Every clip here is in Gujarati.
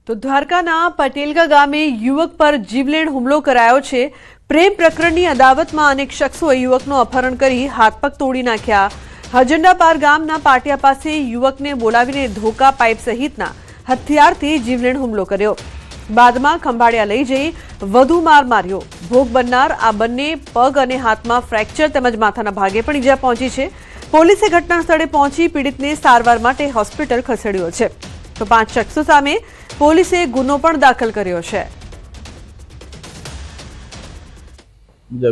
તો દ્વારકાના પટેલગા ગામે યુવક પર જીવલેણ હુમલો કરાયો છે। પ્રેમ પ્રકરણની અદાવતમાં અનેક શખ્સોએ યુવકનું અપહરણ કરી હાથ પગ તોડી નાખ્યા। હજંડાપાર ગામના પાટિયા પાસે યુવકને બોલાવીને ધોકા પાઇપ સહિતના હથિયારથી જીવલેણ હુમલો કર્યો। બાદમાં ખંભાળિયા લઈ જઈ વધુ માર માર્યો। ભોગ બનનાર આ બંને પગ અને હાથમાં ફ્રેક્ચર તેમજ માથાના ભાગે પણ ઈજા પહોંચી છે। પોલીસે ઘટના સ્થળે પહોંચી પીડિતને સારવાર માટે હોસ્પિટલ ખસેડ્યો છે। તો 5 શખ્સો સામે પોલીસે ગુનો પણ દાખલ કર્યો છે।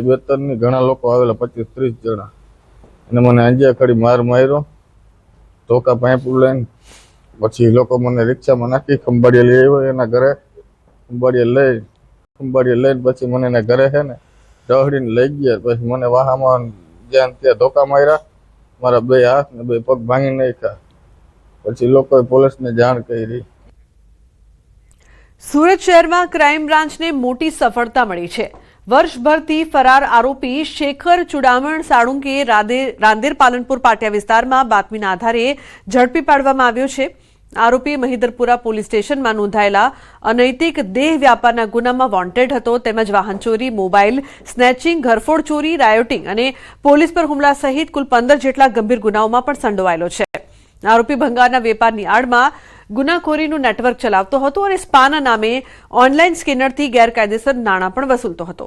વેતનની ઘણા લોકો આવેલા 25-30 જણા અને મને આજે ખડી માર માર્યો ધોકા પાઇપ લઈને પછી લોકો મને રિક્ષામાં નાખી ખંભાળિયા લઈ આવ્યો એના ઘરે ખંભાળિયા લઈને પછી મને એના ઘરે છે ને ઢહડીને લઈ ગયા। પછી મને વાહામાં જ્યાં ત્યાં ધોકા માર્યા મારા 2 હાથ ને 2 પગ ભાંગી નાખ્યા। પછી લોકોએ પોલીસને જાણ કરી। સુરત શહેરમાં ક્રાઇમ બ્રાન્ચને મોટી સફળતા મળી છે। વર્ષભરથી ફરાર આરોપી શેખર ચુડામણ સાળુંકે રાંદેર પાલનપુર પાટિયા વિસ્તારમાં બાતમીના આધારે ઝડપી પાડવામાં આવ્યો છે। આરોપી મહિદરપુરા પોલીસ સ્ટેશનમાં નોંધાયેલા અનૈતિક દેહ વ્યાપારના ગુનામાં વોન્ટેડ હતો તેમજ વાહન ચોરી, મોબાઈલ સ્નેચિંગ, ઘરફોડ ચોરી, રાયોટિંગ અને પોલીસ પર હુમલા સહિત કુલ 15 જેટલા ગંભીર ગુનાઓમાં પણ સંડોવાયેલો છે। આરોપી ભંગારના વેપારની આડમાં ગુનાખોરીનું નેટવર્ક ચલાવતો હતો અને સ્પાના નામે ઓનલાઈન સ્કેનરથી ગેરકાયદેસર નાણાં પણ વસૂલતો હતો।